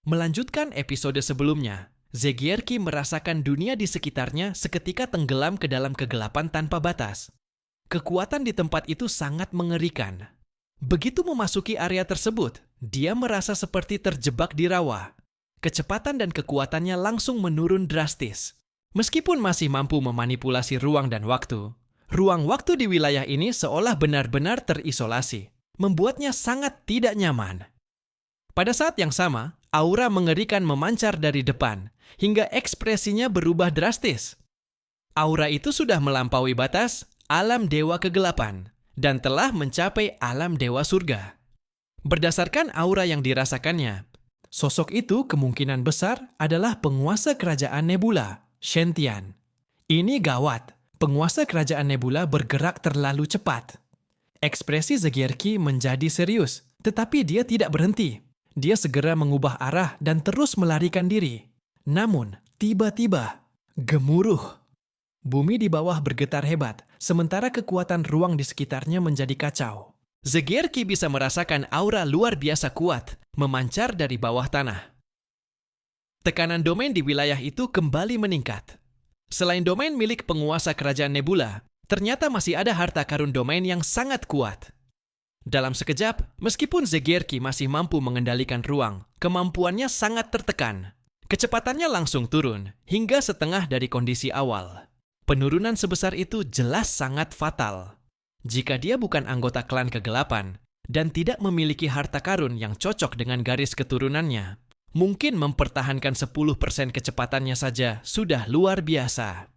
Melanjutkan episode sebelumnya, Zegierki merasakan dunia di sekitarnya seketika tenggelam ke dalam kegelapan tanpa batas. Kekuatan di tempat itu sangat mengerikan. Begitu memasuki area tersebut, dia merasa seperti terjebak di rawa. Kecepatan dan kekuatannya langsung menurun drastis. Meskipun masih mampu memanipulasi ruang dan waktu, ruang waktu di wilayah ini seolah benar-benar terisolasi, membuatnya sangat tidak nyaman. Pada saat yang sama, aura mengerikan memancar dari depan, hingga ekspresinya berubah drastis. Aura itu sudah melampaui batas alam dewa kegelapan, dan telah mencapai alam dewa surga. Berdasarkan aura yang dirasakannya, sosok itu kemungkinan besar adalah penguasa kerajaan Nebula, Shen-Tian. Ini gawat, penguasa kerajaan Nebula bergerak terlalu cepat. Ekspresi Zegierki menjadi serius, tetapi dia tidak berhenti. Dia segera mengubah arah dan terus melarikan diri. Namun, tiba-tiba, gemuruh. Bumi di bawah bergetar hebat, sementara kekuatan ruang di sekitarnya menjadi kacau. Zegierki bisa merasakan aura luar biasa kuat memancar dari bawah tanah. Tekanan domain di wilayah itu kembali meningkat. Selain domain milik penguasa kerajaan Nebula, ternyata masih ada harta karun domain yang sangat kuat. Dalam sekejap, meskipun Zegierki masih mampu mengendalikan ruang, kemampuannya sangat tertekan. Kecepatannya langsung turun, hingga setengah dari kondisi awal. Penurunan sebesar itu jelas sangat fatal. Jika dia bukan anggota klan kegelapan, dan tidak memiliki harta karun yang cocok dengan garis keturunannya, mungkin mempertahankan 10% kecepatannya saja sudah luar biasa.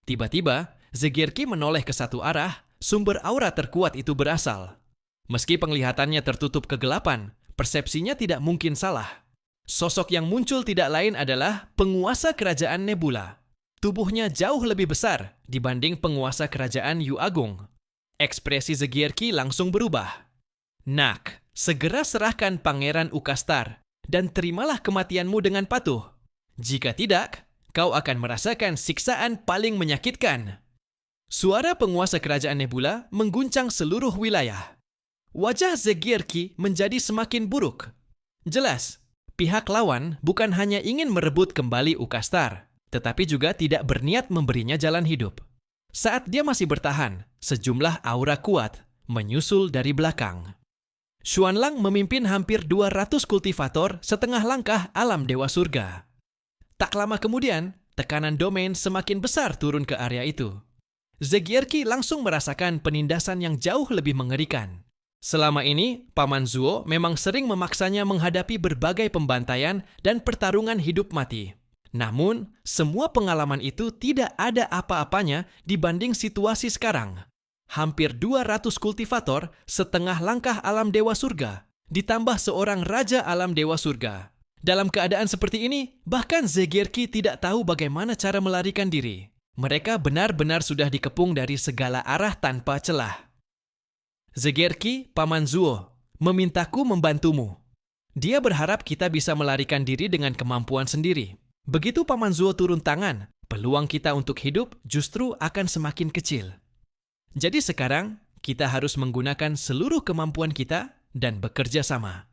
Tiba-tiba, Zegierki menoleh ke satu arah, sumber aura terkuat itu berasal. Meski penglihatannya tertutup kegelapan, persepsinya tidak mungkin salah. Sosok yang muncul tidak lain adalah penguasa kerajaan Nebula. Tubuhnya jauh lebih besar dibanding penguasa kerajaan Yu Agung. Ekspresi Zegierki langsung berubah. Nak, segera serahkan Pangeran Ukastar dan terimalah kematianmu dengan patuh. Jika tidak, kau akan merasakan siksaan paling menyakitkan. Suara penguasa kerajaan Nebula mengguncang seluruh wilayah. Wajah Zegierki menjadi semakin buruk. Jelas, pihak lawan bukan hanya ingin merebut kembali Ukastar, tetapi juga tidak berniat memberinya jalan hidup. Saat dia masih bertahan, sejumlah aura kuat menyusul dari belakang. Xuanlang memimpin hampir 200 kultivator setengah langkah alam dewa surga. Tak lama kemudian, tekanan domain semakin besar turun ke area itu. Zegierki langsung merasakan penindasan yang jauh lebih mengerikan. Selama ini, Paman Zuo memang sering memaksanya menghadapi berbagai pembantaian dan pertarungan hidup mati. Namun, semua pengalaman itu tidak ada apa-apanya dibanding situasi sekarang. Hampir 200 kultivator setengah langkah alam dewa surga, ditambah seorang raja alam dewa surga. Dalam keadaan seperti ini, bahkan Zegierki tidak tahu bagaimana cara melarikan diri. Mereka benar-benar sudah dikepung dari segala arah tanpa celah. Zegierki, Paman Zuo, memintaku membantumu. Dia berharap kita bisa melarikan diri dengan kemampuan sendiri. Begitu Paman Zuo turun tangan, peluang kita untuk hidup justru akan semakin kecil. Jadi sekarang, kita harus menggunakan seluruh kemampuan kita dan bekerja sama.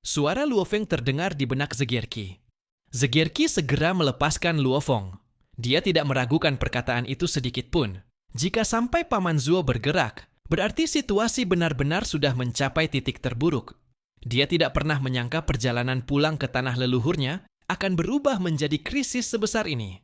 Suara Luo Feng terdengar di benak Zegierki. Zegierki segera melepaskan Luo Feng. Dia tidak meragukan perkataan itu sedikit pun. Jika sampai Paman Zuo bergerak, berarti situasi benar-benar sudah mencapai titik terburuk. Dia tidak pernah menyangka perjalanan pulang ke tanah leluhurnya akan berubah menjadi krisis sebesar ini.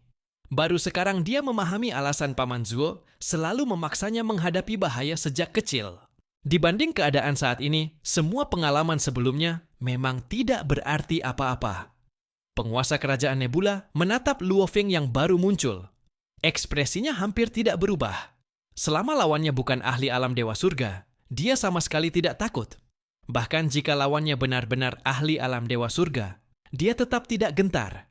Baru sekarang dia memahami alasan Paman Zuo selalu memaksanya menghadapi bahaya sejak kecil. Dibanding keadaan saat ini, semua pengalaman sebelumnya memang tidak berarti apa-apa. Penguasa kerajaan Nebula menatap Luo Feng yang baru muncul. Ekspresinya hampir tidak berubah. Selama lawannya bukan ahli alam dewa surga, dia sama sekali tidak takut. Bahkan jika lawannya benar-benar ahli alam dewa surga, dia tetap tidak gentar.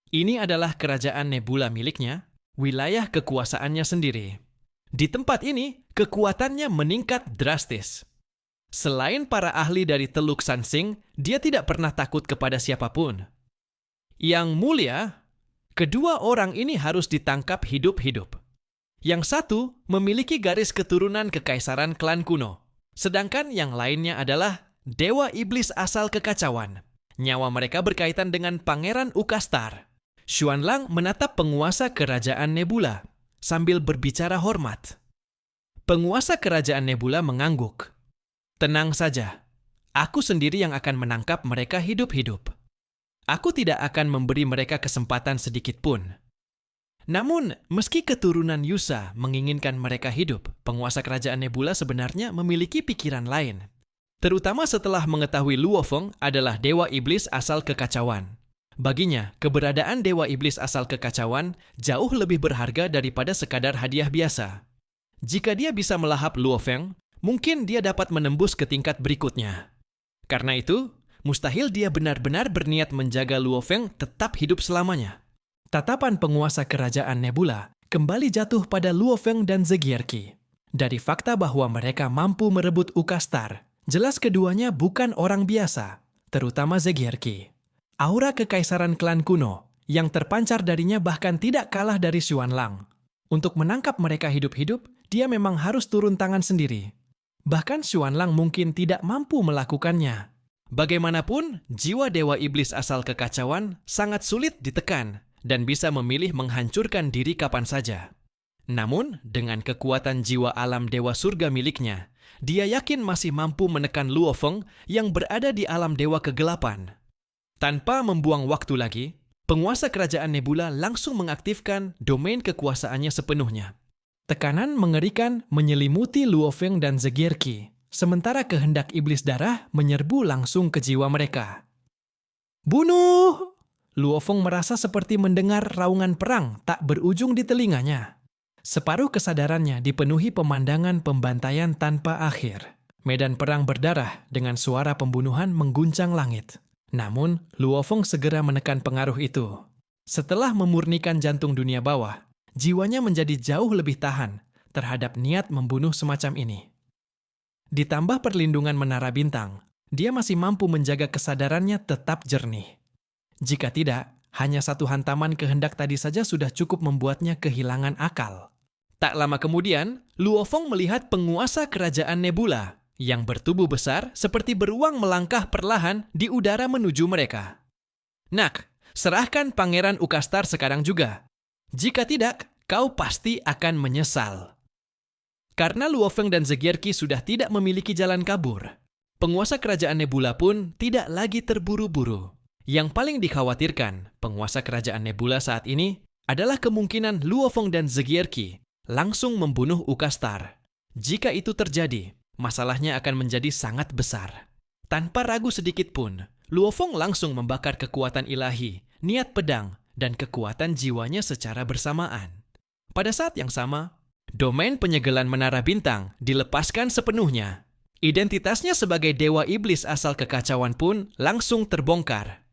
Ini adalah kerajaan Nebula miliknya, wilayah kekuasaannya sendiri. Di tempat ini, kekuatannya meningkat drastis. Selain para ahli dari Teluk Sansing, dia tidak pernah takut kepada siapapun. Yang mulia, kedua orang ini harus ditangkap hidup-hidup. Yang satu memiliki garis keturunan kekaisaran klan kuno, sedangkan yang lainnya adalah dewa iblis asal kekacauan. Nyawa mereka berkaitan dengan Pangeran Ukastar. Xuanlang menatap penguasa kerajaan Nebula sambil berbicara hormat. Penguasa kerajaan Nebula mengangguk. Tenang saja, aku sendiri yang akan menangkap mereka hidup-hidup. Aku tidak akan memberi mereka kesempatan sedikit pun. Namun, meski keturunan Yusa menginginkan mereka hidup, penguasa kerajaan Nebula sebenarnya memiliki pikiran lain. Terutama setelah mengetahui Luo Feng adalah dewa iblis asal kekacauan. Baginya, keberadaan dewa iblis asal kekacauan jauh lebih berharga daripada sekadar hadiah biasa. Jika dia bisa melahap Luo Feng, mungkin dia dapat menembus ke tingkat berikutnya. Karena itu, mustahil dia benar-benar berniat menjaga Luo Feng tetap hidup selamanya. Tatapan penguasa kerajaan Nebula kembali jatuh pada Luo Feng dan Zegierki. Dari fakta bahwa mereka mampu merebut Ukastar, jelas keduanya bukan orang biasa, terutama Zegierki. Aura kekaisaran klan kuno yang terpancar darinya bahkan tidak kalah dari Xuanlang. Untuk menangkap mereka hidup-hidup, dia memang harus turun tangan sendiri. Bahkan Xuanlang mungkin tidak mampu melakukannya. Bagaimanapun, jiwa dewa iblis asal kekacauan sangat sulit ditekan dan bisa memilih menghancurkan diri kapan saja. Namun, dengan kekuatan jiwa alam dewa surga miliknya, dia yakin masih mampu menekan Luo Feng yang berada di alam dewa kegelapan. Tanpa membuang waktu lagi, penguasa kerajaan Nebula langsung mengaktifkan domain kekuasaannya sepenuhnya. Tekanan mengerikan menyelimuti Luo Feng dan Zegierki, sementara kehendak iblis darah menyerbu langsung ke jiwa mereka. Bunuh! Luo Feng merasa seperti mendengar raungan perang tak berujung di telinganya. Separuh kesadarannya dipenuhi pemandangan pembantaian tanpa akhir. Medan perang berdarah dengan suara pembunuhan mengguncang langit. Namun, Luo Feng segera menekan pengaruh itu. Setelah memurnikan jantung dunia bawah, jiwanya menjadi jauh lebih tahan terhadap niat membunuh semacam ini. Ditambah perlindungan menara bintang, dia masih mampu menjaga kesadarannya tetap jernih. Jika tidak, hanya satu hantaman kehendak tadi saja sudah cukup membuatnya kehilangan akal. Tak lama kemudian, Luo Feng melihat penguasa kerajaan Nebula yang bertubuh besar seperti beruang melangkah perlahan di udara menuju mereka. Nak, serahkan Pangeran Ukastar sekarang juga. Jika tidak, kau pasti akan menyesal. Karena Luo Feng dan Zegierki sudah tidak memiliki jalan kabur, penguasa kerajaan Nebula pun tidak lagi terburu-buru. Yang paling dikhawatirkan penguasa kerajaan Nebula saat ini adalah kemungkinan Luo Feng dan Zegierki langsung membunuh Ukastar. Jika itu terjadi, masalahnya akan menjadi sangat besar. Tanpa ragu sedikit pun, Luo Feng langsung membakar kekuatan ilahi, niat pedang, dan kekuatan jiwanya secara bersamaan. Pada saat yang sama, domain penyegelan menara bintang dilepaskan sepenuhnya. Identitasnya sebagai dewa iblis asal kekacauan pun langsung terbongkar.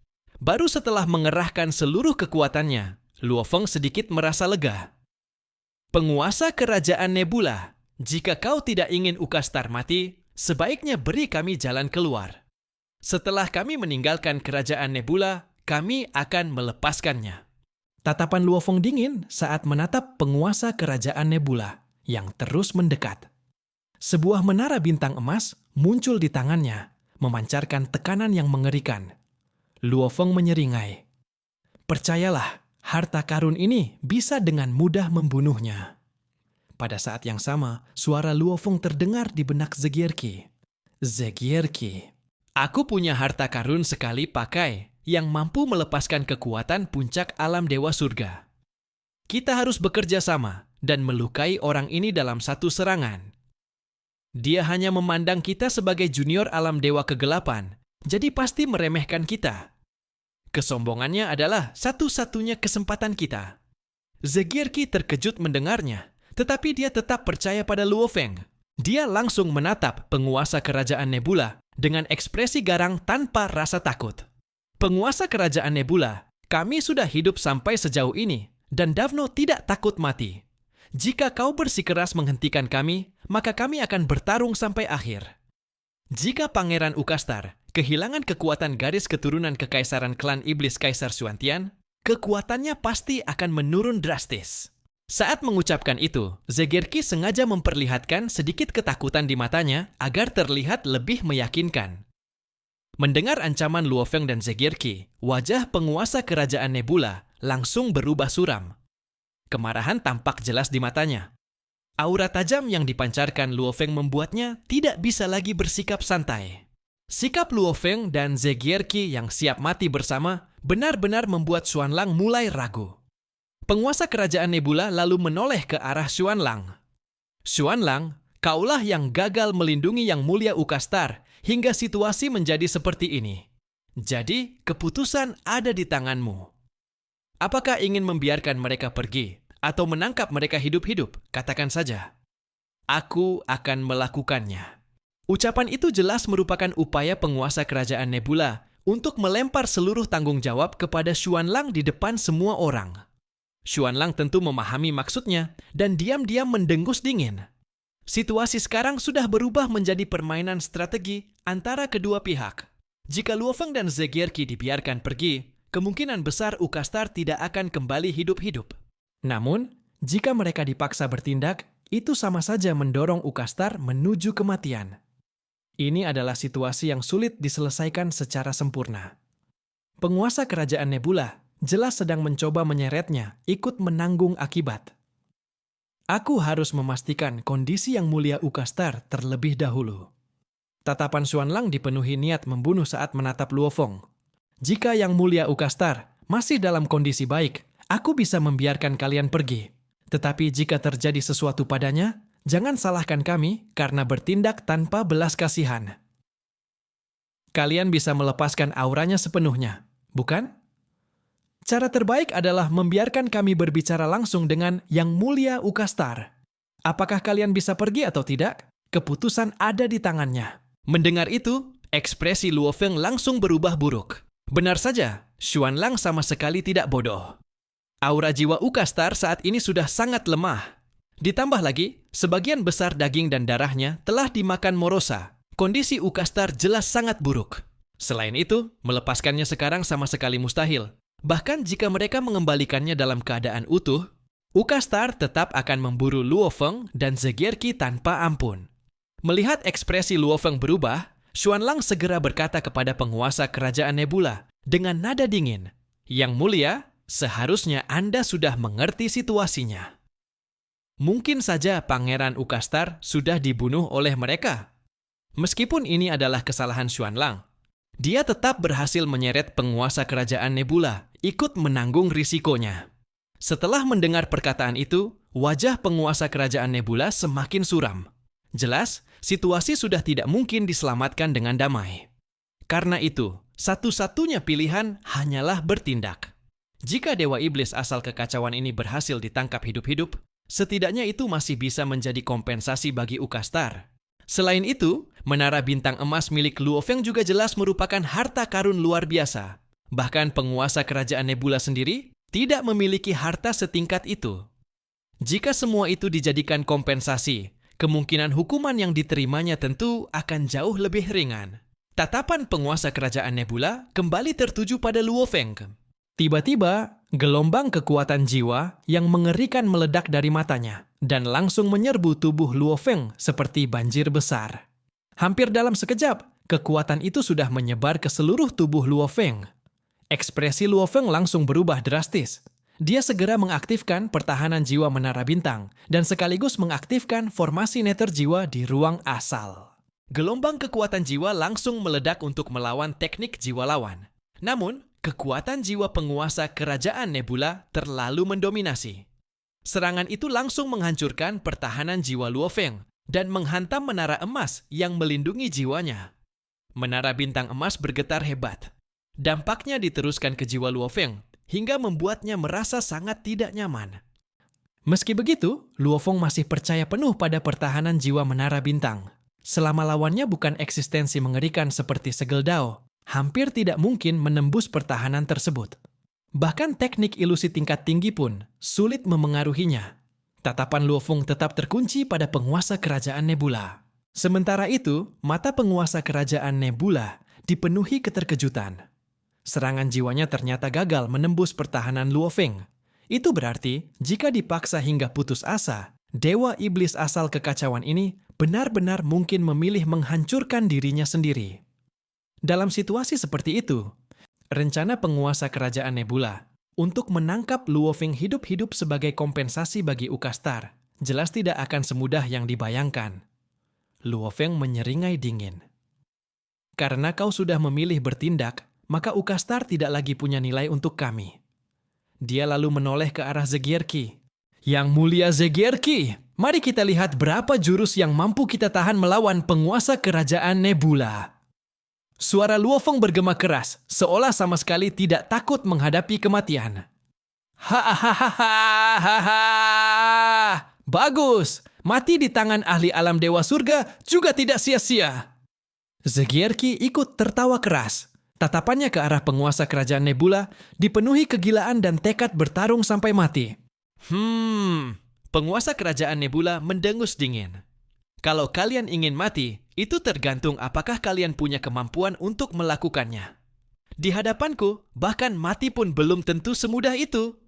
Baru setelah mengerahkan seluruh kekuatannya, Luo Feng sedikit merasa lega. Penguasa kerajaan Nebula, jika kau tidak ingin Ukastar mati, sebaiknya beri kami jalan keluar. Setelah kami meninggalkan kerajaan Nebula, kami akan melepaskannya. Tatapan Luo Feng dingin saat menatap penguasa kerajaan Nebula yang terus mendekat. Sebuah menara bintang emas muncul di tangannya, memancarkan tekanan yang mengerikan. Luo Feng menyeringai. Percayalah, harta karun ini bisa dengan mudah membunuhnya. Pada saat yang sama, suara Luo Feng terdengar di benak Zegierki. Zegierki, aku punya harta karun sekali pakai yang mampu melepaskan kekuatan puncak alam dewa surga. Kita harus bekerja sama dan melukai orang ini dalam satu serangan. Dia hanya memandang kita sebagai junior alam dewa kegelapan, jadi pasti meremehkan kita. Kesombongannya adalah satu-satunya kesempatan kita. Zegierki terkejut mendengarnya, tetapi dia tetap percaya pada Luo Feng. Dia langsung menatap penguasa kerajaan Nebula dengan ekspresi garang tanpa rasa takut. Penguasa kerajaan Nebula, kami sudah hidup sampai sejauh ini, dan Davno tidak takut mati. Jika kau bersikeras menghentikan kami, maka kami akan bertarung sampai akhir. Jika Pangeran Ukastar kehilangan kekuatan garis keturunan kekaisaran klan iblis Kaisar Xuantian, kekuatannya pasti akan menurun drastis. Saat mengucapkan itu, Zegierki sengaja memperlihatkan sedikit ketakutan di matanya agar terlihat lebih meyakinkan. Mendengar ancaman Luo Feng dan Zegierki, wajah penguasa kerajaan Nebula langsung berubah suram. Kemarahan tampak jelas di matanya. Aura tajam yang dipancarkan Luo Feng membuatnya tidak bisa lagi bersikap santai. Sikap Luo Feng dan Zegierki yang siap mati bersama benar-benar membuat Xuanlang mulai ragu. Penguasa kerajaan Nebula lalu menoleh ke arah Xuanlang. Xuanlang, kaulah yang gagal melindungi Yang Mulia Ukastar hingga situasi menjadi seperti ini. Jadi, keputusan ada di tanganmu. Apakah ingin membiarkan mereka pergi atau menangkap mereka hidup-hidup? Katakan saja. Aku akan melakukannya. Ucapan itu jelas merupakan upaya penguasa kerajaan Nebula untuk melempar seluruh tanggung jawab kepada Xuanlang di depan semua orang. Xuanlang tentu memahami maksudnya dan diam-diam mendengus dingin. Situasi sekarang sudah berubah menjadi permainan strategi antara kedua pihak. Jika Luo Feng dan Zegierki dibiarkan pergi, kemungkinan besar Ukastar tidak akan kembali hidup-hidup. Namun, jika mereka dipaksa bertindak, itu sama saja mendorong Ukastar menuju kematian. Ini adalah situasi yang sulit diselesaikan secara sempurna. Penguasa kerajaan Nebula jelas sedang mencoba menyeretnya ikut menanggung akibat. Aku harus memastikan kondisi Yang Mulia Ukastar terlebih dahulu. Tatapan Xuanlang dipenuhi niat membunuh saat menatap Luo Feng. Jika Yang Mulia Ukastar masih dalam kondisi baik, aku bisa membiarkan kalian pergi. Tetapi jika terjadi sesuatu padanya, jangan salahkan kami karena bertindak tanpa belas kasihan. Kalian bisa melepaskan auranya sepenuhnya, bukan? Cara terbaik adalah membiarkan kami berbicara langsung dengan Yang Mulia Ukastar. Apakah kalian bisa pergi atau tidak? Keputusan ada di tangannya. Mendengar itu, ekspresi Luo Feng langsung berubah buruk. Benar saja, Xuanlang sama sekali tidak bodoh. Aura jiwa Ukastar saat ini sudah sangat lemah. Ditambah lagi, sebagian besar daging dan darahnya telah dimakan Morosa. Kondisi Ukastar jelas sangat buruk. Selain itu, melepaskannya sekarang sama sekali mustahil. Bahkan jika mereka mengembalikannya dalam keadaan utuh, Ukastar tetap akan memburu Luo Feng dan Zegierki tanpa ampun. Melihat ekspresi Luo Feng berubah, Xuanlang segera berkata kepada penguasa kerajaan Nebula dengan nada dingin, "Yang Mulia, seharusnya Anda sudah mengerti situasinya. Mungkin saja Pangeran Ukastar sudah dibunuh oleh mereka. Meskipun ini adalah kesalahan Xuanlang, dia tetap berhasil menyeret penguasa kerajaan Nebula ikut menanggung risikonya." Setelah mendengar perkataan itu, wajah penguasa kerajaan Nebula semakin suram. Jelas, situasi sudah tidak mungkin diselamatkan dengan damai. Karena itu, satu-satunya pilihan hanyalah bertindak. Jika Dewa Iblis asal kekacauan ini berhasil ditangkap hidup-hidup, setidaknya itu masih bisa menjadi kompensasi bagi Ukastar. Selain itu, menara bintang emas milik Luo Feng juga jelas merupakan harta karun luar biasa. Bahkan penguasa kerajaan Nebula sendiri tidak memiliki harta setingkat itu. Jika semua itu dijadikan kompensasi, kemungkinan hukuman yang diterimanya tentu akan jauh lebih ringan. Tatapan penguasa kerajaan Nebula kembali tertuju pada Luo Feng. Tiba-tiba, gelombang kekuatan jiwa yang mengerikan meledak dari matanya dan langsung menyerbu tubuh Luo Feng seperti banjir besar. Hampir dalam sekejap, kekuatan itu sudah menyebar ke seluruh tubuh Luo Feng. Ekspresi Luo Feng langsung berubah drastis. Dia segera mengaktifkan pertahanan jiwa menara bintang dan sekaligus mengaktifkan formasi neter jiwa di ruang asal. Gelombang kekuatan jiwa langsung meledak untuk melawan teknik jiwa lawan. Namun, kekuatan jiwa penguasa kerajaan Nebula terlalu mendominasi. Serangan itu langsung menghancurkan pertahanan jiwa Luo Feng dan menghantam menara emas yang melindungi jiwanya. Menara bintang emas bergetar hebat. Dampaknya diteruskan ke jiwa Luo Feng hingga membuatnya merasa sangat tidak nyaman. Meski begitu, Luo Feng masih percaya penuh pada pertahanan jiwa menara bintang. Selama lawannya bukan eksistensi mengerikan seperti segel Dao, hampir tidak mungkin menembus pertahanan tersebut. Bahkan teknik ilusi tingkat tinggi pun sulit memengaruhinya. Tatapan Luo Feng tetap terkunci pada penguasa kerajaan Nebula. Sementara itu, mata penguasa kerajaan Nebula dipenuhi keterkejutan. Serangan jiwanya ternyata gagal menembus pertahanan Luo Feng. Itu berarti, jika dipaksa hingga putus asa, Dewa Iblis asal kekacauan ini benar-benar mungkin memilih menghancurkan dirinya sendiri. Dalam situasi seperti itu, rencana penguasa kerajaan Nebula untuk menangkap Luo Feng hidup-hidup sebagai kompensasi bagi Ukastar jelas tidak akan semudah yang dibayangkan. Luo Feng menyeringai dingin. Karena kau sudah memilih bertindak, maka Ukastar tidak lagi punya nilai untuk kami. Dia lalu menoleh ke arah Zegierki. Yang mulia Zegierki, mari kita lihat berapa jurus yang mampu kita tahan melawan penguasa kerajaan Nebula. Suara Luo Feng bergema keras, seolah sama sekali tidak takut menghadapi kematian. Hahaha, bagus, mati di tangan ahli alam dewa surga juga tidak sia-sia. Zegierki ikut tertawa keras. Tatapannya ke arah penguasa kerajaan Nebula dipenuhi kegilaan dan tekad bertarung sampai mati. Penguasa kerajaan Nebula mendengus dingin. Kalau kalian ingin mati, itu tergantung apakah kalian punya kemampuan untuk melakukannya. Di hadapanku, bahkan mati pun belum tentu semudah itu.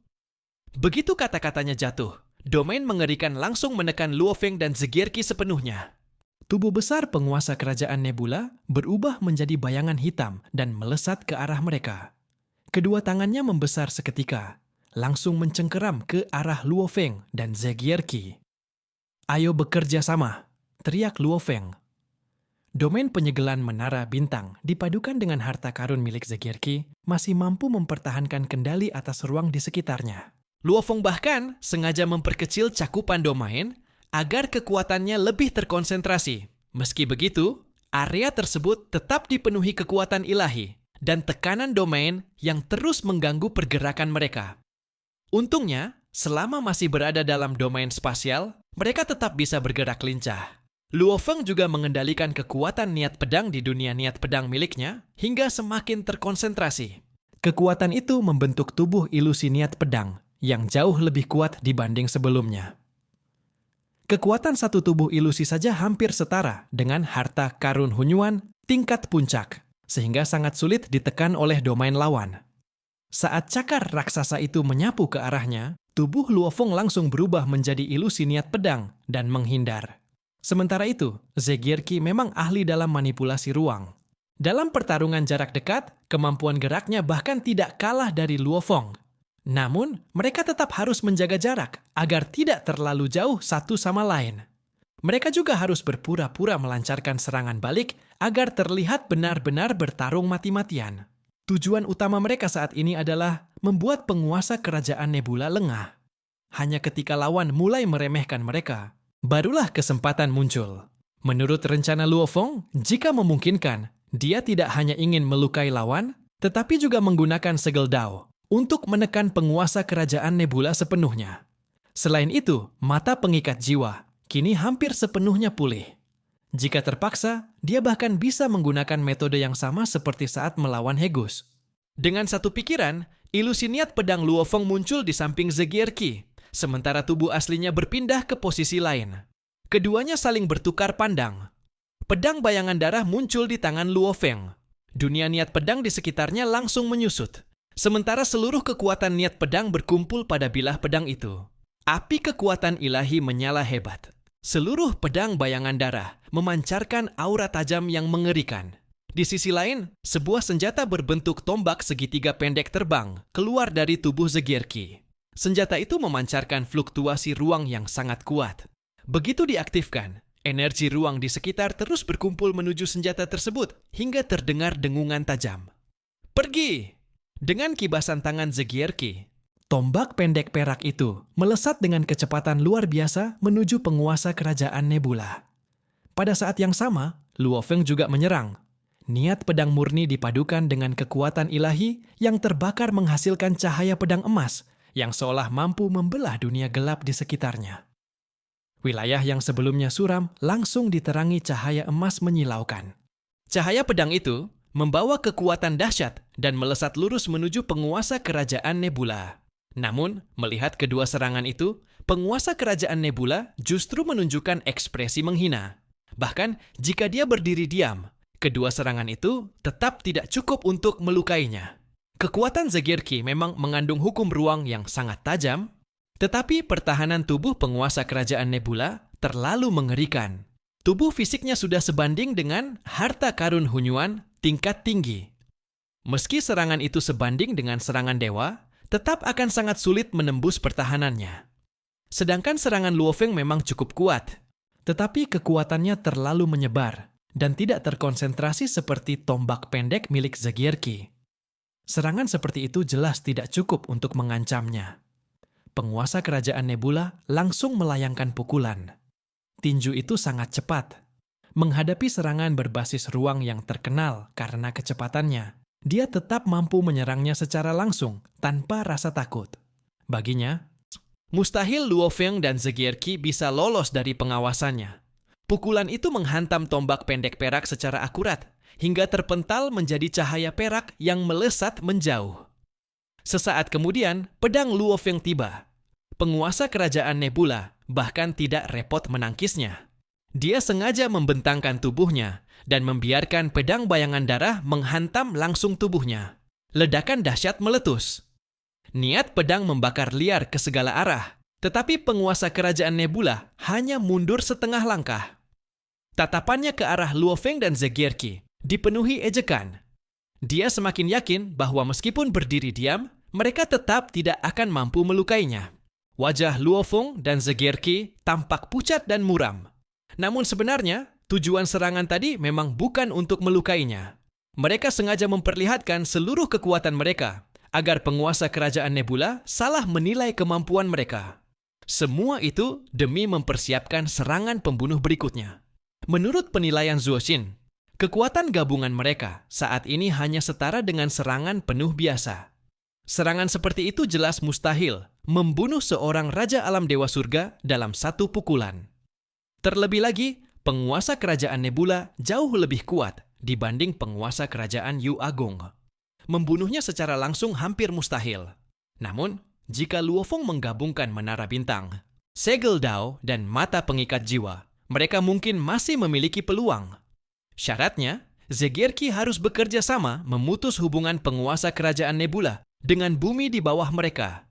Begitu kata-katanya jatuh, Domain mengerikan langsung menekan Luo Feng dan Zegierki sepenuhnya. Tubuh besar penguasa kerajaan Nebula berubah menjadi bayangan hitam dan melesat ke arah mereka. Kedua tangannya membesar seketika, langsung mencengkeram ke arah Luo Feng dan Zegierki. Ayo bekerja sama, teriak Luo Feng. Domain penyegelan menara bintang dipadukan dengan harta karun milik Zegierki masih mampu mempertahankan kendali atas ruang di sekitarnya. Luo Feng bahkan sengaja memperkecil cakupan domain agar kekuatannya lebih terkonsentrasi. Meski begitu, area tersebut tetap dipenuhi kekuatan ilahi dan tekanan domain yang terus mengganggu pergerakan mereka. Untungnya, selama masih berada dalam domain spasial, mereka tetap bisa bergerak lincah. Luo Feng juga mengendalikan kekuatan niat pedang di dunia niat pedang miliknya hingga semakin terkonsentrasi. Kekuatan itu membentuk tubuh ilusi niat pedang yang jauh lebih kuat dibanding sebelumnya. Kekuatan satu tubuh ilusi saja hampir setara dengan harta karun Hunyuan tingkat puncak, sehingga sangat sulit ditekan oleh domain lawan. Saat cakar raksasa itu menyapu ke arahnya, tubuh Luo Feng langsung berubah menjadi ilusi niat pedang dan menghindar. Sementara itu, Zegierki memang ahli dalam manipulasi ruang. Dalam pertarungan jarak dekat, kemampuan geraknya bahkan tidak kalah dari Luo Feng. Namun, mereka tetap harus menjaga jarak agar tidak terlalu jauh satu sama lain. Mereka juga harus berpura-pura melancarkan serangan balik agar terlihat benar-benar bertarung mati-matian. Tujuan utama mereka saat ini adalah membuat penguasa kerajaan Nebula lengah. Hanya ketika lawan mulai meremehkan mereka, barulah kesempatan muncul. Menurut rencana Luo Feng, jika memungkinkan, dia tidak hanya ingin melukai lawan, tetapi juga menggunakan segel Dao untuk menekan penguasa kerajaan Nebula sepenuhnya. Selain itu, mata pengikat jiwa kini hampir sepenuhnya pulih. Jika terpaksa, dia bahkan bisa menggunakan metode yang sama seperti saat melawan Hegus. Dengan satu pikiran, ilusi niat pedang Luo Feng muncul di samping Zegierki, sementara tubuh aslinya berpindah ke posisi lain. Keduanya saling bertukar pandang. Pedang bayangan darah muncul di tangan Luo Feng. Dunia niat pedang di sekitarnya langsung menyusut. Sementara seluruh kekuatan niat pedang berkumpul pada bilah pedang itu. Api kekuatan ilahi menyala hebat. Seluruh pedang bayangan darah memancarkan aura tajam yang mengerikan. Di sisi lain, sebuah senjata berbentuk tombak segitiga pendek terbang keluar dari tubuh Zegierki. Senjata itu memancarkan fluktuasi ruang yang sangat kuat. Begitu diaktifkan, energi ruang di sekitar terus berkumpul menuju senjata tersebut hingga terdengar dengungan tajam. Pergi! Dengan kibasan tangan Zegierki, tombak pendek perak itu melesat dengan kecepatan luar biasa menuju penguasa kerajaan Nebula. Pada saat yang sama, Luo Feng juga menyerang. Niat pedang murni dipadukan dengan kekuatan ilahi yang terbakar menghasilkan cahaya pedang emas yang seolah mampu membelah dunia gelap di sekitarnya. Wilayah yang sebelumnya suram langsung diterangi cahaya emas menyilaukan. Cahaya pedang itu membawa kekuatan dahsyat dan melesat lurus menuju penguasa kerajaan Nebula. Namun, melihat kedua serangan itu, penguasa kerajaan Nebula justru menunjukkan ekspresi menghina. Bahkan, jika dia berdiri diam, kedua serangan itu tetap tidak cukup untuk melukainya. Kekuatan Zegierki memang mengandung hukum ruang yang sangat tajam, tetapi pertahanan tubuh penguasa kerajaan Nebula terlalu mengerikan. Tubuh fisiknya sudah sebanding dengan harta karun Hunyuan tingkat tinggi. Meski serangan itu sebanding dengan serangan dewa, tetap akan sangat sulit menembus pertahanannya. Sedangkan serangan Luofeng memang cukup kuat, tetapi kekuatannya terlalu menyebar dan tidak terkonsentrasi seperti tombak pendek milik Zagierki. Serangan seperti itu jelas tidak cukup untuk mengancamnya. Penguasa kerajaan Nebula langsung melayangkan pukulan. Tinju itu sangat cepat. Menghadapi serangan berbasis ruang yang terkenal karena kecepatannya, dia tetap mampu menyerangnya secara langsung tanpa rasa takut. Baginya, mustahil Luofeng dan Zagierki bisa lolos dari pengawasannya. Pukulan itu menghantam tombak pendek perak secara akurat, hingga terpental menjadi cahaya perak yang melesat menjauh. Sesaat kemudian, pedang Luofeng tiba. Penguasa kerajaan Nebula bahkan tidak repot menangkisnya. Dia sengaja membentangkan tubuhnya dan membiarkan pedang bayangan darah menghantam langsung tubuhnya. Ledakan dahsyat meletus. Niat pedang membakar liar ke segala arah, tetapi penguasa kerajaan Nebula hanya mundur setengah langkah. Tatapannya ke arah Luofeng dan Zagierki dipenuhi ejekan. Dia semakin yakin bahwa meskipun berdiri diam, mereka tetap tidak akan mampu melukainya. Wajah Luofeng dan Zagierki tampak pucat dan muram. Namun sebenarnya, tujuan serangan tadi memang bukan untuk melukainya. Mereka sengaja memperlihatkan seluruh kekuatan mereka, agar penguasa kerajaan Nebula salah menilai kemampuan mereka. Semua itu demi mempersiapkan serangan pembunuh berikutnya. Menurut penilaian Zuoxin, kekuatan gabungan mereka saat ini hanya setara dengan serangan penuh biasa. Serangan seperti itu jelas mustahil membunuh seorang Raja Alam Dewa Surga dalam satu pukulan. Terlebih lagi, penguasa kerajaan Nebula jauh lebih kuat dibanding penguasa kerajaan Yu Agung. Membunuhnya secara langsung hampir mustahil. Namun, jika Luofeng menggabungkan Menara Bintang, Segel Dao, dan Mata Pengikat Jiwa, mereka mungkin masih memiliki peluang. Syaratnya, Zagierki harus bekerja sama memutus hubungan penguasa kerajaan Nebula dengan bumi di bawah mereka.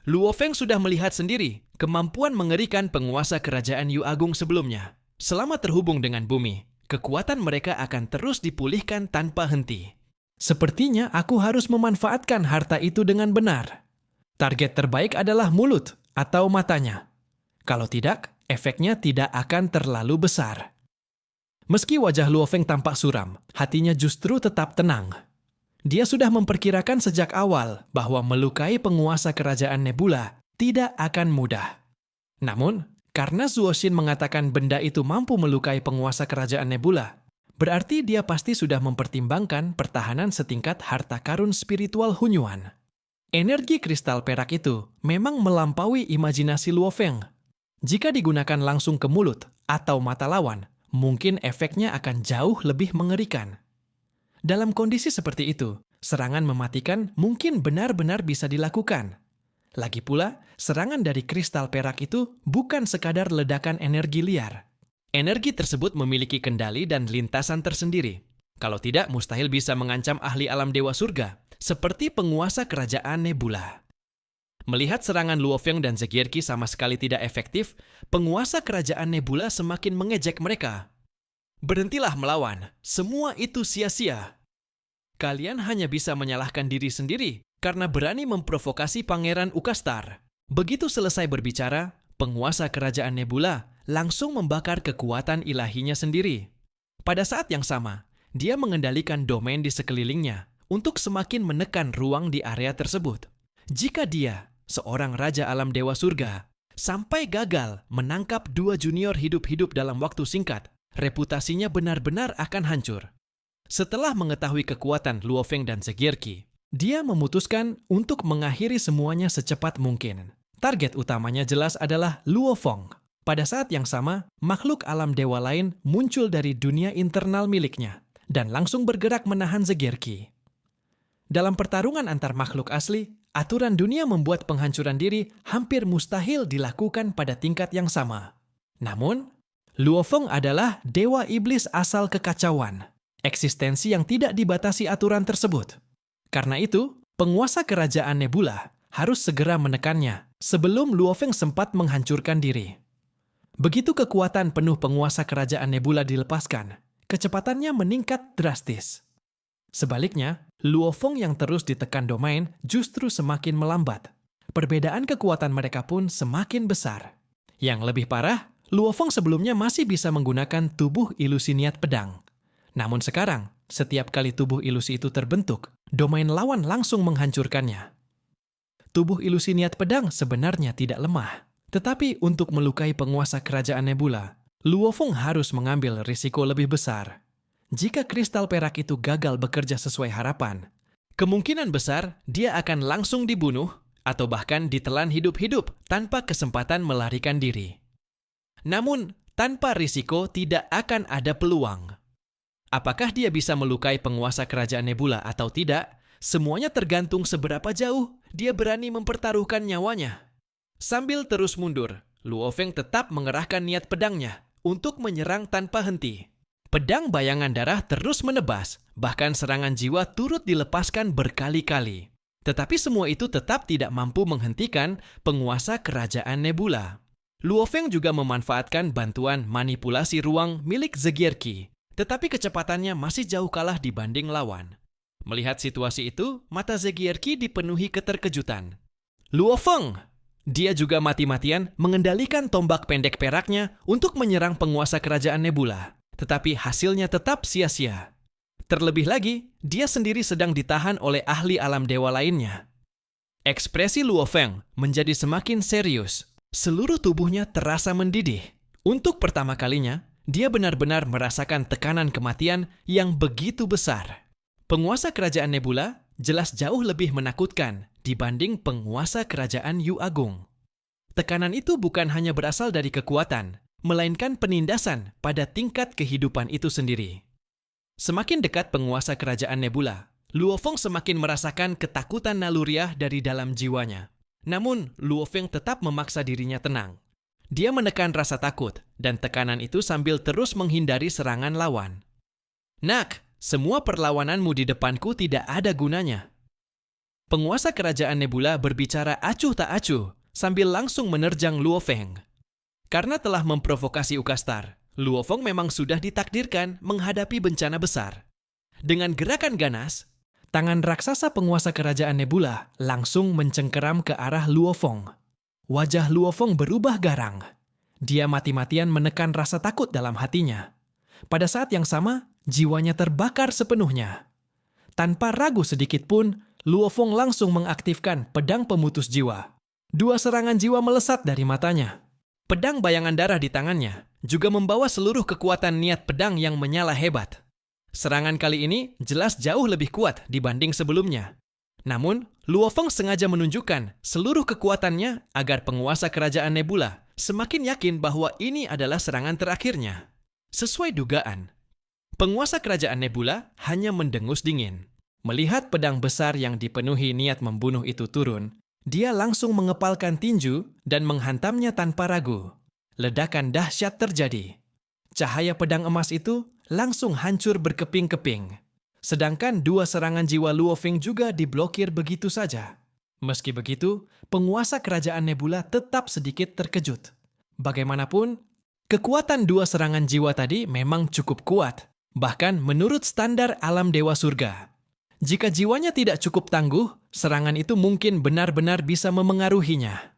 Luofeng sudah melihat sendiri kemampuan mengerikan penguasa kerajaan Yu Agung sebelumnya. Selama terhubung dengan bumi, kekuatan mereka akan terus dipulihkan tanpa henti. Sepertinya aku harus memanfaatkan harta itu dengan benar. Target terbaik adalah mulut atau matanya. Kalau tidak, efeknya tidak akan terlalu besar. Meski wajah Luofeng tampak suram, hatinya justru tetap tenang. Dia sudah memperkirakan sejak awal bahwa melukai penguasa kerajaan Nebula tidak akan mudah. Namun, karena Zuoxin mengatakan benda itu mampu melukai penguasa kerajaan Nebula, berarti dia pasti sudah mempertimbangkan pertahanan setingkat harta karun spiritual Hunyuan. Energi kristal perak itu memang melampaui imajinasi Luofeng. Jika digunakan langsung ke mulut atau mata lawan, mungkin efeknya akan jauh lebih mengerikan. Dalam kondisi seperti itu, serangan mematikan mungkin benar-benar bisa dilakukan. Lagi pula, serangan dari kristal perak itu bukan sekadar ledakan energi liar. Energi tersebut memiliki kendali dan lintasan tersendiri. Kalau tidak, mustahil bisa mengancam ahli alam dewa surga, seperti penguasa kerajaan Nebula. Melihat serangan Luofeng dan Zagierki sama sekali tidak efektif, penguasa kerajaan Nebula semakin mengejek mereka. Berhentilah melawan, semua itu sia-sia. Kalian hanya bisa menyalahkan diri sendiri karena berani memprovokasi Pangeran Ukastar. Begitu selesai berbicara, penguasa kerajaan Nebula langsung membakar kekuatan ilahinya sendiri. Pada saat yang sama, dia mengendalikan domain di sekelilingnya untuk semakin menekan ruang di area tersebut. Jika dia, seorang Raja Alam Dewa Surga, sampai gagal menangkap 2 junior hidup-hidup dalam waktu singkat, reputasinya benar-benar akan hancur. Setelah mengetahui kekuatan Luofeng dan Zagierki, dia memutuskan untuk mengakhiri semuanya secepat mungkin. Target utamanya jelas adalah Luofeng. Pada saat yang sama, makhluk alam dewa lain muncul dari dunia internal miliknya dan langsung bergerak menahan Zagierki. Dalam pertarungan antar makhluk asli, aturan dunia membuat penghancuran diri hampir mustahil dilakukan pada tingkat yang sama. Namun, Luofeng adalah dewa iblis asal kekacauan, eksistensi yang tidak dibatasi aturan tersebut. Karena itu, penguasa kerajaan Nebula harus segera menekannya sebelum Luofeng sempat menghancurkan diri. Begitu kekuatan penuh penguasa kerajaan Nebula dilepaskan, kecepatannya meningkat drastis. Sebaliknya, Luo Feng yang terus ditekan domain justru semakin melambat. Perbedaan kekuatan mereka pun semakin besar. Yang lebih parah, Luo Feng sebelumnya masih bisa menggunakan tubuh ilusi niat pedang. Namun sekarang, setiap kali tubuh ilusi itu terbentuk, domain lawan langsung menghancurkannya. Tubuh ilusi niat pedang sebenarnya tidak lemah. Tetapi untuk melukai penguasa kerajaan Nebula, Luo Feng harus mengambil risiko lebih besar. Jika kristal perak itu gagal bekerja sesuai harapan, kemungkinan besar dia akan langsung dibunuh atau bahkan ditelan hidup-hidup tanpa kesempatan melarikan diri. Namun, tanpa risiko tidak akan ada peluang. Apakah dia bisa melukai penguasa kerajaan Nebula atau tidak? Semuanya tergantung seberapa jauh dia berani mempertaruhkan nyawanya. Sambil terus mundur, Luo Feng tetap mengerahkan niat pedangnya untuk menyerang tanpa henti. Pedang bayangan darah terus menebas, bahkan serangan jiwa turut dilepaskan berkali-kali. Tetapi semua itu tetap tidak mampu menghentikan penguasa kerajaan Nebula. Luo Feng juga memanfaatkan bantuan manipulasi ruang milik Zegierki, tetapi kecepatannya masih jauh kalah dibanding lawan. Melihat situasi itu, mata Zegierki dipenuhi keterkejutan. Luo Feng! Dia juga mati-matian mengendalikan tombak pendek peraknya untuk menyerang penguasa kerajaan Nebula. Tetapi hasilnya tetap sia-sia. Terlebih lagi, dia sendiri sedang ditahan oleh ahli alam dewa lainnya. Ekspresi Luo Feng menjadi semakin serius. Seluruh tubuhnya terasa mendidih. Untuk pertama kalinya, dia benar-benar merasakan tekanan kematian yang begitu besar. Penguasa kerajaan Nebula jelas jauh lebih menakutkan dibanding penguasa kerajaan Yu Agung. Tekanan itu bukan hanya berasal dari kekuatan, melainkan penindasan pada tingkat kehidupan itu sendiri. Semakin dekat penguasa kerajaan Nebula, Luo Feng semakin merasakan ketakutan naluriah dari dalam jiwanya. Namun, Luo Feng tetap memaksa dirinya tenang. Dia menekan rasa takut, dan tekanan itu sambil terus menghindari serangan lawan. "Nak, semua perlawananmu di depanku tidak ada gunanya." Penguasa kerajaan Nebula berbicara acuh tak acuh, sambil langsung menerjang Luo Feng. Karena telah memprovokasi Ukastar, Luo Feng memang sudah ditakdirkan menghadapi bencana besar. Dengan gerakan ganas, tangan raksasa penguasa kerajaan Nebula langsung mencengkeram ke arah Luo Feng. Wajah Luo Feng berubah garang. Dia mati-matian menekan rasa takut dalam hatinya. Pada saat yang sama, jiwanya terbakar sepenuhnya. Tanpa ragu sedikit pun, Luo Feng langsung mengaktifkan pedang pemutus jiwa. 2 serangan jiwa melesat dari matanya. Pedang bayangan darah di tangannya juga membawa seluruh kekuatan niat pedang yang menyala hebat. Serangan kali ini jelas jauh lebih kuat dibanding sebelumnya. Namun, Luo Feng sengaja menunjukkan seluruh kekuatannya agar penguasa kerajaan Nebula semakin yakin bahwa ini adalah serangan terakhirnya. Sesuai dugaan, penguasa kerajaan Nebula hanya mendengus dingin. Melihat pedang besar yang dipenuhi niat membunuh itu turun, dia langsung mengepalkan tinju dan menghantamnya tanpa ragu. Ledakan dahsyat terjadi. Cahaya pedang emas itu langsung hancur berkeping-keping. Sedangkan 2 serangan jiwa Luo Feng juga diblokir begitu saja. Meski begitu, penguasa kerajaan Nebula tetap sedikit terkejut. Bagaimanapun, kekuatan 2 serangan jiwa tadi memang cukup kuat, bahkan menurut standar alam dewa surga. Jika jiwanya tidak cukup tangguh, serangan itu mungkin benar-benar bisa memengaruhinya.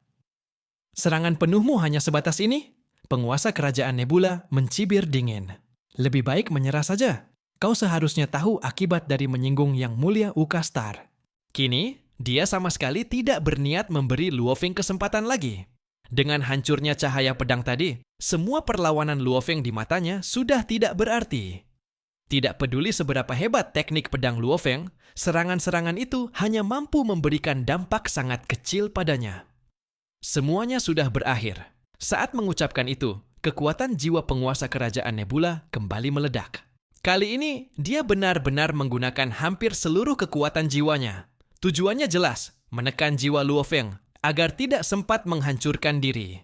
Serangan penuhmu hanya sebatas ini? Penguasa kerajaan Nebula mencibir dingin. Lebih baik menyerah saja. Kau seharusnya tahu akibat dari menyinggung Yang Mulia Ukastar. Kini, dia sama sekali tidak berniat memberi Luo Feng kesempatan lagi. Dengan hancurnya cahaya pedang tadi, semua perlawanan Luo Feng di matanya sudah tidak berarti. Tidak peduli seberapa hebat teknik pedang Luo Feng, serangan-serangan itu hanya mampu memberikan dampak sangat kecil padanya. Semuanya sudah berakhir. Saat mengucapkan itu, kekuatan jiwa penguasa kerajaan Nebula kembali meledak. Kali ini, dia benar-benar menggunakan hampir seluruh kekuatan jiwanya. Tujuannya jelas, menekan jiwa Luo Feng agar tidak sempat menghancurkan diri.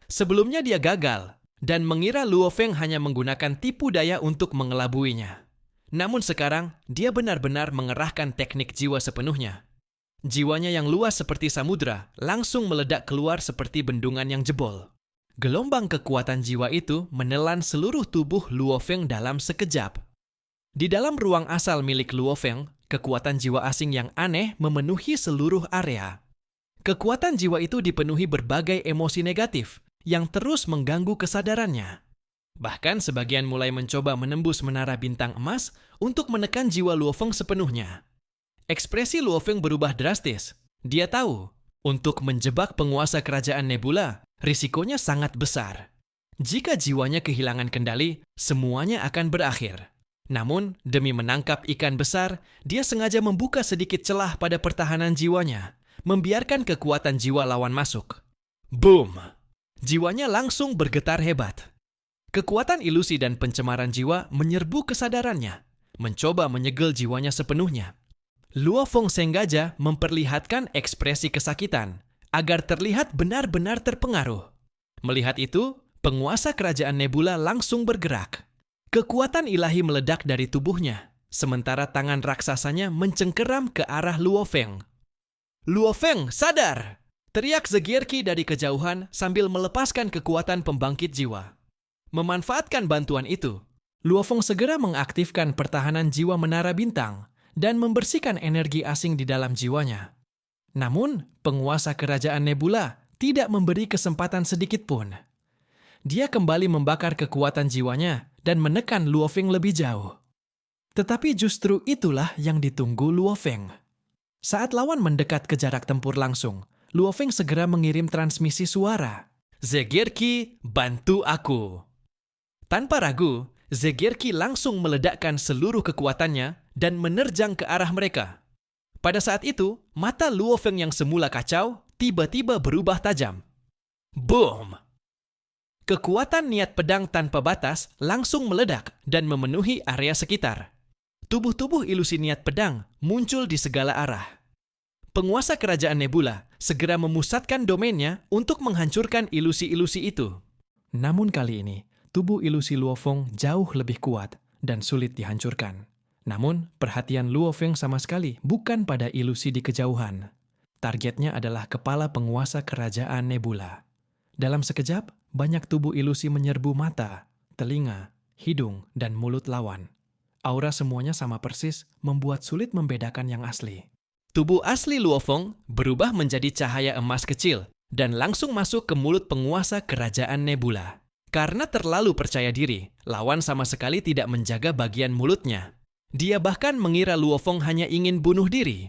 Sebelumnya dia gagal, dan mengira Luo Feng hanya menggunakan tipu daya untuk mengelabuinya. Namun sekarang, dia benar-benar mengerahkan teknik jiwa sepenuhnya. Jiwanya yang luas seperti samudra langsung meledak keluar seperti bendungan yang jebol. Gelombang kekuatan jiwa itu menelan seluruh tubuh Luo Feng dalam sekejap. Di dalam ruang asal milik Luo Feng, kekuatan jiwa asing yang aneh memenuhi seluruh area. Kekuatan jiwa itu dipenuhi berbagai emosi negatif yang terus mengganggu kesadarannya. Bahkan sebagian mulai mencoba menembus menara bintang emas untuk menekan jiwa Luo Feng sepenuhnya. Ekspresi Luo Feng berubah drastis. Dia tahu, untuk menjebak penguasa kerajaan Nebula, risikonya sangat besar. Jika jiwanya kehilangan kendali, semuanya akan berakhir. Namun, demi menangkap ikan besar, dia sengaja membuka sedikit celah pada pertahanan jiwanya, membiarkan kekuatan jiwa lawan masuk. Boom! Jiwanya langsung bergetar hebat. Kekuatan ilusi dan pencemaran jiwa menyerbu kesadarannya, mencoba menyegel jiwanya sepenuhnya. Luo Feng sengaja memperlihatkan ekspresi kesakitan agar terlihat benar-benar terpengaruh. Melihat itu, penguasa kerajaan Nebula langsung bergerak. Kekuatan ilahi meledak dari tubuhnya, sementara tangan raksasanya mencengkeram ke arah Luo Feng. "Luo Feng, sadar!" teriak Zegierki dari kejauhan sambil melepaskan kekuatan pembangkit jiwa. Memanfaatkan bantuan itu, Luo Feng segera mengaktifkan pertahanan jiwa menara bintang dan membersihkan energi asing di dalam jiwanya. Namun, penguasa kerajaan Nebula tidak memberi kesempatan sedikit pun. Dia kembali membakar kekuatan jiwanya dan menekan Luo Feng lebih jauh. Tetapi justru itulah yang ditunggu Luo Feng. Saat lawan mendekat ke jarak tempur langsung, Luo Feng segera mengirim transmisi suara. "Zegierki, bantu aku!" Tanpa ragu, Zegierki langsung meledakkan seluruh kekuatannya dan menerjang ke arah mereka. Pada saat itu, mata Luo Feng yang semula kacau tiba-tiba berubah tajam. Boom! Kekuatan niat pedang tanpa batas langsung meledak dan memenuhi area sekitar. Tubuh-tubuh ilusi niat pedang muncul di segala arah. Penguasa kerajaan Nebula segera memusatkan domainnya untuk menghancurkan ilusi-ilusi itu. Namun kali ini, tubuh ilusi Luo Feng jauh lebih kuat dan sulit dihancurkan. Namun, perhatian Luo Feng sama sekali bukan pada ilusi di kejauhan. Targetnya adalah kepala penguasa kerajaan Nebula. Dalam sekejap, banyak tubuh ilusi menyerbu mata, telinga, hidung, dan mulut lawan. Aura semuanya sama persis, membuat sulit membedakan yang asli. Tubuh asli Luo Feng berubah menjadi cahaya emas kecil dan langsung masuk ke mulut penguasa kerajaan Nebula. Karena terlalu percaya diri, lawan sama sekali tidak menjaga bagian mulutnya. Dia bahkan mengira Luo Feng hanya ingin bunuh diri.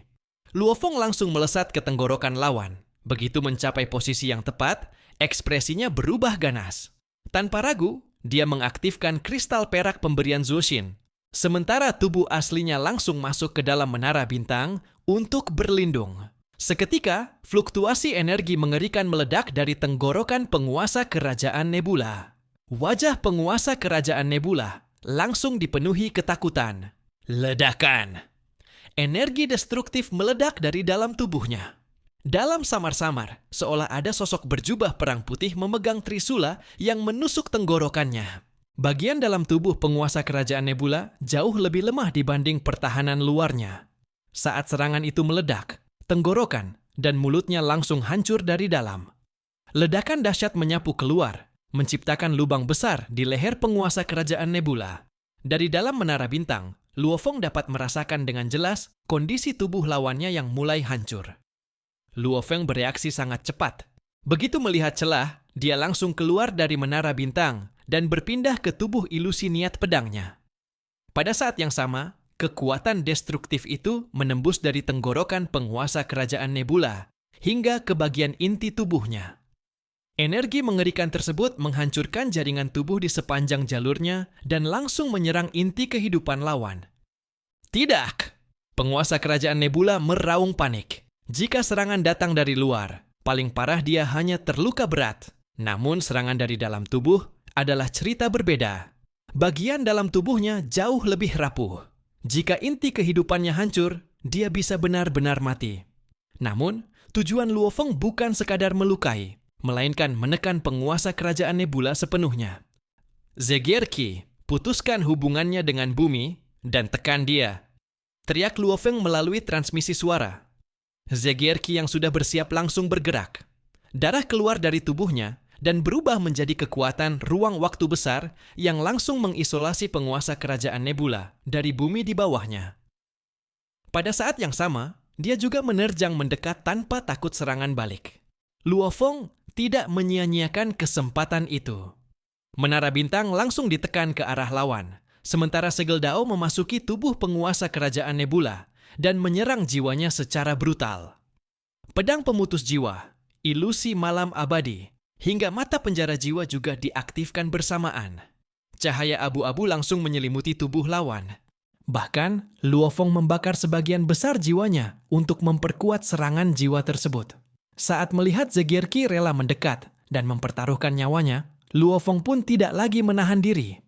Luo Feng langsung melesat ke tenggorokan lawan. Begitu mencapai posisi yang tepat, ekspresinya berubah ganas. Tanpa ragu, dia mengaktifkan kristal perak pemberian Zuoxin. Sementara tubuh aslinya langsung masuk ke dalam menara bintang untuk berlindung. Seketika, fluktuasi energi mengerikan meledak dari tenggorokan penguasa kerajaan Nebula. Wajah penguasa kerajaan Nebula langsung dipenuhi ketakutan. Ledakan! Energi destruktif meledak dari dalam tubuhnya. Dalam samar-samar, seolah ada sosok berjubah perang putih memegang trisula yang menusuk tenggorokannya. Bagian dalam tubuh penguasa kerajaan Nebula jauh lebih lemah dibanding pertahanan luarnya. Saat serangan itu meledak, tenggorokan dan mulutnya langsung hancur dari dalam. Ledakan dahsyat menyapu keluar, menciptakan lubang besar di leher penguasa kerajaan Nebula. Dari dalam menara bintang, Luo Feng dapat merasakan dengan jelas kondisi tubuh lawannya yang mulai hancur. Luo Feng bereaksi sangat cepat. Begitu melihat celah, dia langsung keluar dari menara bintang dan berpindah ke tubuh ilusi niat pedangnya. Pada saat yang sama, kekuatan destruktif itu menembus dari tenggorokan penguasa kerajaan Nebula hingga ke bagian inti tubuhnya. Energi mengerikan tersebut menghancurkan jaringan tubuh di sepanjang jalurnya dan langsung menyerang inti kehidupan lawan. Tidak! Penguasa kerajaan Nebula meraung panik. Jika serangan datang dari luar, paling parah dia hanya terluka berat. Namun serangan dari dalam tubuh adalah cerita berbeda. Bagian dalam tubuhnya jauh lebih rapuh. Jika inti kehidupannya hancur, dia bisa benar-benar mati. Namun, tujuan Luo Feng bukan sekadar melukai, melainkan menekan penguasa kerajaan Nebula sepenuhnya. Zegierki, putuskan hubungannya dengan bumi dan tekan dia. Teriak Luo Feng melalui transmisi suara. Zegierki yang sudah bersiap langsung bergerak. Darah keluar dari tubuhnya dan berubah menjadi kekuatan ruang waktu besar yang langsung mengisolasi penguasa kerajaan Nebula dari bumi di bawahnya. Pada saat yang sama, dia juga menerjang mendekat tanpa takut serangan balik. Luo Feng tidak menyia-nyiakan kesempatan itu. Menara bintang langsung ditekan ke arah lawan, sementara segel Dao memasuki tubuh penguasa kerajaan Nebula dan menyerang jiwanya secara brutal. Pedang pemutus jiwa, ilusi malam abadi, hingga mata penjara jiwa juga diaktifkan bersamaan. Cahaya abu-abu langsung menyelimuti tubuh lawan. Bahkan, Luo Feng membakar sebagian besar jiwanya untuk memperkuat serangan jiwa tersebut. Saat melihat Zegierki rela mendekat dan mempertaruhkan nyawanya, Luo Feng pun tidak lagi menahan diri.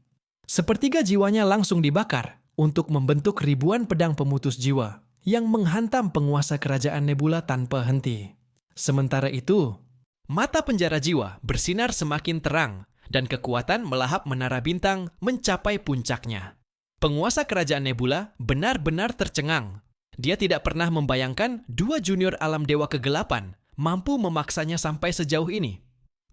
Sepertiga jiwanya langsung dibakar untuk membentuk ribuan pedang pemutus jiwa yang menghantam penguasa kerajaan Nebula tanpa henti. Sementara itu, mata penjara jiwa bersinar semakin terang dan kekuatan melahap menara bintang mencapai puncaknya. Penguasa kerajaan Nebula benar-benar tercengang. Dia tidak pernah membayangkan dua junior alam dewa kegelapan mampu memaksanya sampai sejauh ini.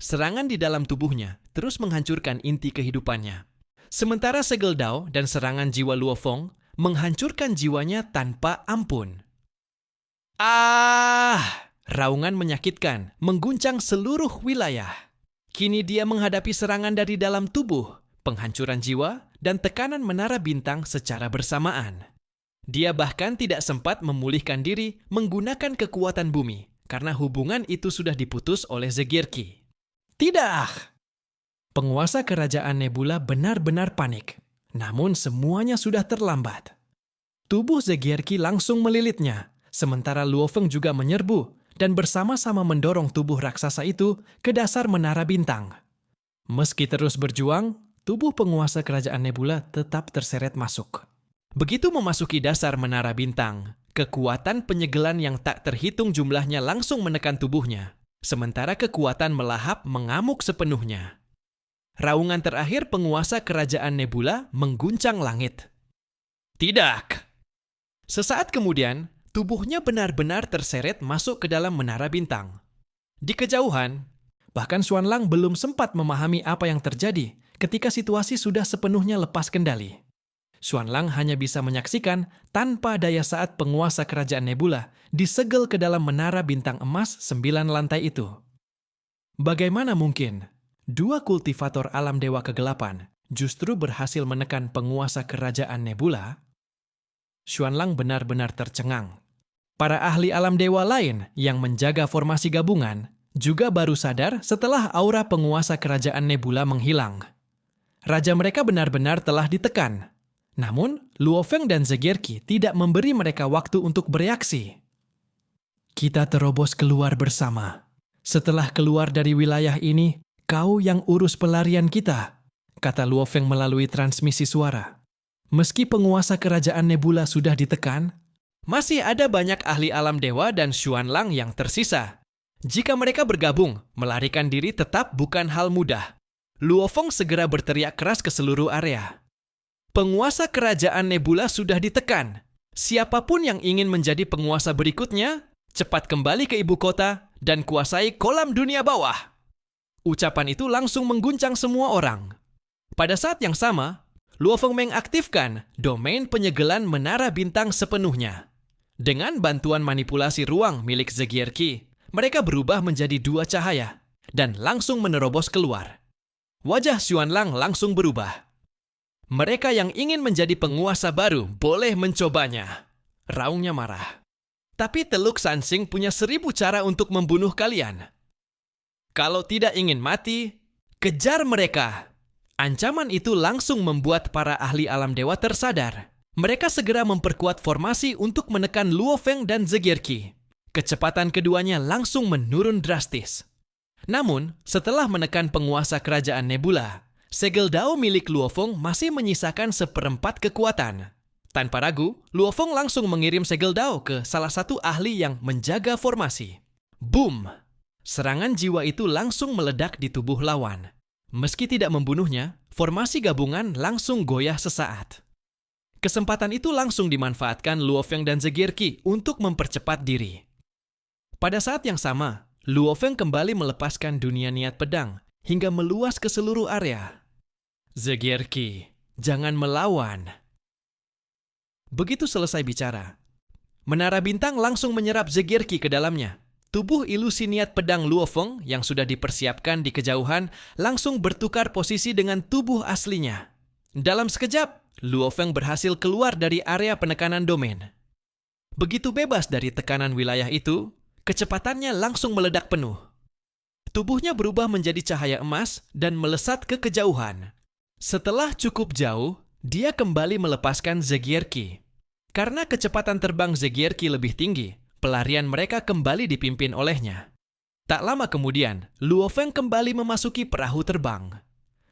Serangan di dalam tubuhnya terus menghancurkan inti kehidupannya. Sementara segel Dao dan serangan jiwa Luo Feng menghancurkan jiwanya tanpa ampun. Raungan menyakitkan mengguncang seluruh wilayah. Kini dia menghadapi serangan dari dalam tubuh, penghancuran jiwa, dan tekanan menara bintang secara bersamaan. Dia bahkan tidak sempat memulihkan diri menggunakan kekuatan bumi, karena hubungan itu sudah diputus oleh Zegierki. Tidak! Penguasa kerajaan Nebula benar-benar panik. Namun semuanya sudah terlambat. Tubuh Zegierki langsung melilitnya, sementara Luo Feng juga menyerbu dan bersama-sama mendorong tubuh raksasa itu ke dasar menara bintang. Meski terus berjuang, tubuh penguasa kerajaan Nebula tetap terseret masuk. Begitu memasuki dasar menara bintang, kekuatan penyegelan yang tak terhitung jumlahnya langsung menekan tubuhnya. Sementara kekuatan melahap mengamuk sepenuhnya. Raungan terakhir penguasa kerajaan Nebula mengguncang langit. Tidak! Sesaat kemudian, tubuhnya benar-benar terseret masuk ke dalam menara bintang. Di kejauhan, bahkan Xuanlang belum sempat memahami apa yang terjadi ketika situasi sudah sepenuhnya lepas kendali. Xuanlang hanya bisa menyaksikan tanpa daya saat penguasa kerajaan Nebula disegel ke dalam menara bintang emas 9 lantai itu. Bagaimana mungkin dua kultivator alam dewa kegelapan justru berhasil menekan penguasa kerajaan Nebula? Xuanlang benar-benar tercengang. Para ahli alam dewa lain yang menjaga formasi gabungan juga baru sadar setelah aura penguasa kerajaan Nebula menghilang. Raja mereka benar-benar telah ditekan. Namun, Luo Feng dan Zegierki tidak memberi mereka waktu untuk bereaksi. Kita terobos keluar bersama. Setelah keluar dari wilayah ini, kau yang urus pelarian kita, kata Luo Feng melalui transmisi suara. Meski penguasa kerajaan Nebula sudah ditekan, masih ada banyak ahli alam dewa dan Xuanlang yang tersisa. Jika mereka bergabung, melarikan diri tetap bukan hal mudah. Luo Feng segera berteriak keras ke seluruh area. Penguasa kerajaan Nebula sudah ditekan. Siapapun yang ingin menjadi penguasa berikutnya, cepat kembali ke ibu kota dan kuasai kolam dunia bawah. Ucapan itu langsung mengguncang semua orang. Pada saat yang sama, Luo Feng mengaktifkan domain penyegelan menara bintang sepenuhnya. Dengan bantuan manipulasi ruang milik Zegierki, mereka berubah menjadi dua cahaya dan langsung menerobos keluar. Wajah Xuanlang langsung berubah. Mereka yang ingin menjadi penguasa baru boleh mencobanya. Raungnya marah. Tapi Teluk Sansing punya 1000 cara untuk membunuh kalian. Kalau tidak ingin mati, kejar mereka. Ancaman itu langsung membuat para ahli alam dewa tersadar. Mereka segera memperkuat formasi untuk menekan Luo Feng dan Zegierki. Kecepatan keduanya langsung menurun drastis. Namun, setelah menekan penguasa kerajaan Nebula, segel Dao milik Luo Feng masih menyisakan 1/4 kekuatan. Tanpa ragu, Luo Feng langsung mengirim segel Dao ke salah satu ahli yang menjaga formasi. Boom! Serangan jiwa itu langsung meledak di tubuh lawan. Meski tidak membunuhnya, formasi gabungan langsung goyah sesaat. Kesempatan itu langsung dimanfaatkan Luo Feng dan Zegierki untuk mempercepat diri. Pada saat yang sama, Luo Feng kembali melepaskan dunia niat pedang hingga meluas ke seluruh area. Zegierki, jangan melawan. Begitu selesai bicara, Menara Bintang langsung menyerap Zegierki ke dalamnya. Tubuh ilusi niat pedang Luofeng yang sudah dipersiapkan di kejauhan langsung bertukar posisi dengan tubuh aslinya. Dalam sekejap, Luofeng berhasil keluar dari area penekanan domain. Begitu bebas dari tekanan wilayah itu, kecepatannya langsung meledak penuh. Tubuhnya berubah menjadi cahaya emas dan melesat ke kejauhan. Setelah cukup jauh, dia kembali melepaskan Zegierki. Karena kecepatan terbang Zegierki lebih tinggi, pelarian mereka kembali dipimpin olehnya. Tak lama kemudian, Luofeng kembali memasuki perahu terbang.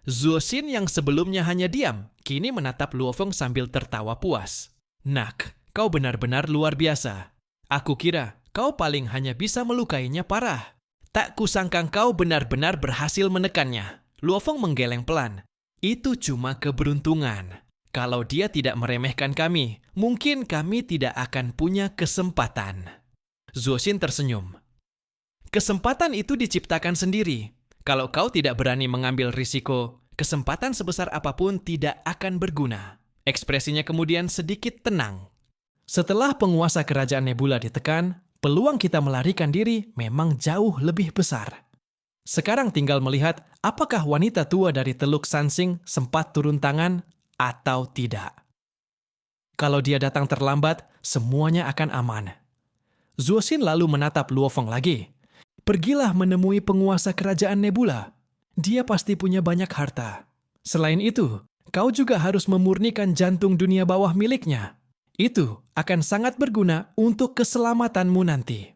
Zuoxin yang sebelumnya hanya diam, kini menatap Luofeng sambil tertawa puas. Nak, kau benar-benar luar biasa. Aku kira kau paling hanya bisa melukainya parah. Tak kusangka kau benar-benar berhasil menekannya. Luofeng menggeleng pelan. Itu cuma keberuntungan. Kalau dia tidak meremehkan kami, mungkin kami tidak akan punya kesempatan. Zuoxin tersenyum. Kesempatan itu diciptakan sendiri. Kalau kau tidak berani mengambil risiko, kesempatan sebesar apapun tidak akan berguna. Ekspresinya kemudian sedikit tenang. Setelah penguasa kerajaan Nebula ditekan, peluang kita melarikan diri memang jauh lebih besar. Sekarang tinggal melihat apakah wanita tua dari Teluk Sansing sempat turun tangan atau tidak. Kalau dia datang terlambat, semuanya akan aman. Zuoxin lalu menatap Luofeng lagi. Pergilah menemui penguasa kerajaan Nebula. Dia pasti punya banyak harta. Selain itu, kau juga harus memurnikan jantung dunia bawah miliknya. Itu akan sangat berguna untuk keselamatanmu nanti.